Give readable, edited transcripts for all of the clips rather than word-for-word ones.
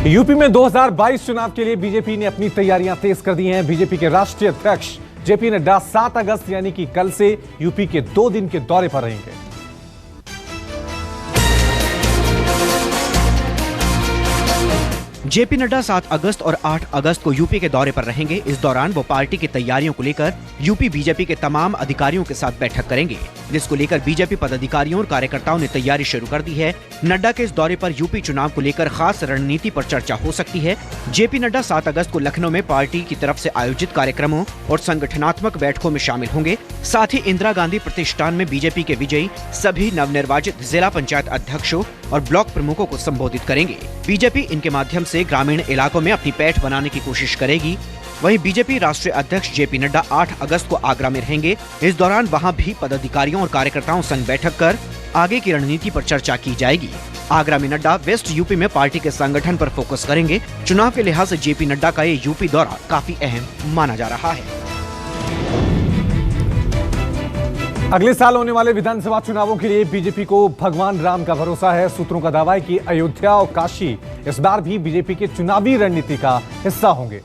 UP में 2022 चुनाव के लिए बीजेपी ने अपनी तैयारियां तेज कर दी हैं। बीजेपी के राष्ट्रीय अध्यक्ष जेपी नड्डा 7 अगस्त यानी कि कल से यूपी के 2 दिन के दौरे पर रहेंगे। जेपी नड्डा 7 अगस्त और 8 अगस्त को यूपी के दौरे पर रहेंगे। इस दौरान वो पार्टी की तैयारियों को लेकर यूपी बीजेपी के तमाम अधिकारियों के साथ बैठक करेंगे, जिसको लेकर बीजेपी पदाधिकारियों और कार्यकर्ताओं ने तैयारी शुरू कर दी है। नड्डा के इस दौरे पर यूपी चुनाव को लेकर खास रणनीति पर चर्चा हो सकती है। जेपी नड्डा 7 अगस्त को लखनऊ में पार्टी की तरफ से आयोजित कार्यक्रमों और संगठनात्मक बैठकों में शामिल होंगे। साथ ही इंदिरा गांधी प्रतिष्ठान में बीजेपी के विजयी सभी नवनिर्वाचित जिला पंचायत अध्यक्षों और ब्लॉक प्रमुखों को संबोधित करेंगे। बीजेपी इनके माध्यम से ग्रामीण इलाकों में अपनी पैठ बनाने की कोशिश करेगी। वहीं बीजेपी राष्ट्रीय अध्यक्ष जेपी नड्डा 8 अगस्त को आगरा में रहेंगे। इस दौरान वहां भी पदाधिकारियों और कार्यकर्ताओं संग बैठक कर आगे की रणनीति पर चर्चा की जाएगी। आगरा में नड्डा वेस्ट यूपी में पार्टी के संगठन पर फोकस करेंगे। चुनाव के लिहाज से जेपी नड्डा का ये यूपी दौरा काफी अहम माना जा रहा है। अगले साल होने वाले विधानसभा चुनावों के लिए बीजेपी को भगवान राम का भरोसा है। सूत्रों का दावा है कि अयोध्या और काशी इस बार भी बीजेपी के चुनावी रणनीति का हिस्सा होंगे।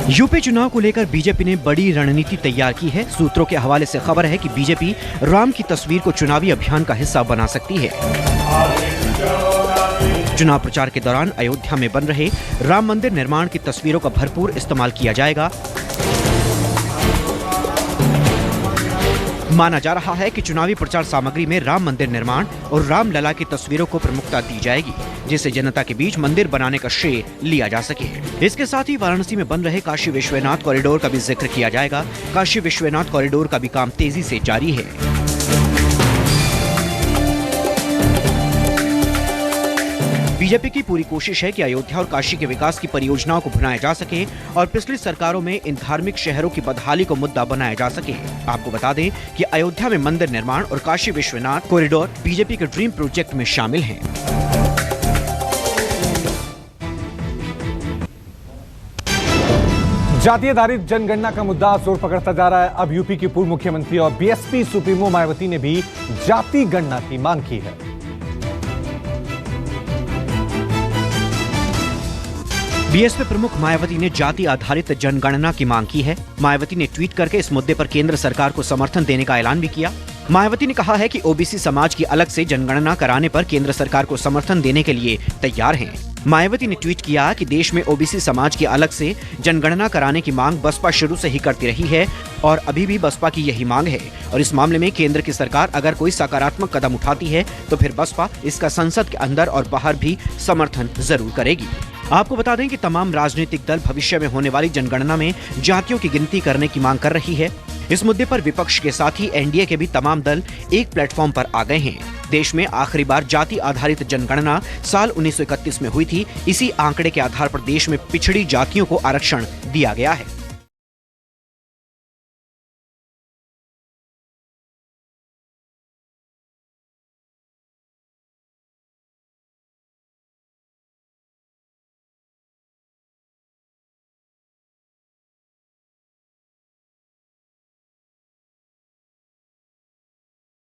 यूपी चुनाव को लेकर बीजेपी ने बड़ी रणनीति तैयार की है। सूत्रों के हवाले से खबर है कि बीजेपी राम की तस्वीर को चुनावी अभियान का हिस्सा बना सकती है। चुनाव प्रचार के दौरान अयोध्या में बन रहे राम मंदिर निर्माण की तस्वीरों का भरपूर इस्तेमाल किया जाएगा। माना जा रहा है कि चुनावी प्रचार सामग्री में राम मंदिर निर्माण और राम लला की तस्वीरों को प्रमुखता दी जाएगी, जिससे जनता के बीच मंदिर बनाने का श्रेय लिया जा सके। इसके साथ ही वाराणसी में बन रहे काशी विश्वनाथ कॉरिडोर का भी जिक्र किया जाएगा। काशी विश्वनाथ कॉरिडोर का भी काम तेजी से जारी है। बीजेपी की पूरी कोशिश है कि अयोध्या और काशी के विकास की परियोजनाओं को बनाया जा सके और पिछली सरकारों में इन धार्मिक शहरों की बदहाली को मुद्दा बनाया जा सके। आपको बता दें कि अयोध्या में मंदिर निर्माण और काशी विश्वनाथ कॉरिडोर बीजेपी के ड्रीम प्रोजेक्ट में शामिल हैं। जाति आधारित जनगणना का मुद्दा जोर पकड़ता जा रहा है। अब यूपी की पूर्व मुख्यमंत्री और बीएसपी सुप्रीमो मायावती ने भी जाति गणना की मांग की है। बीएसपी प्रमुख मायावती ने जाति आधारित जनगणना की मांग की है। मायावती ने ट्वीट करके इस मुद्दे पर केंद्र सरकार को समर्थन देने का ऐलान भी किया। मायावती ने कहा है कि ओबीसी समाज की अलग से जनगणना कराने पर केंद्र सरकार को समर्थन देने के लिए तैयार हैं। मायावती ने ट्वीट किया कि देश में ओबीसी समाज की अलग से जनगणना कराने की मांग बसपा शुरू से ही करती रही है और अभी भी बसपा की यही मांग है और इस मामले में केंद्र की सरकार अगर कोई सकारात्मक कदम उठाती है तो फिर बसपा इसका संसद के अंदर और बाहर भी समर्थन जरूर करेगी। आपको बता दें कि तमाम राजनीतिक दल भविष्य में होने वाली जनगणना में जातियों की गिनती करने की मांग कर रही है। इस मुद्दे पर विपक्ष के साथ ही एनडीए के भी तमाम दल एक प्लेटफॉर्म पर आ गए हैं। देश में आखिरी बार जाति आधारित जनगणना साल 1931 में हुई थी। इसी आंकड़े के आधार पर देश में पिछड़ी जातियों को आरक्षण दिया गया है।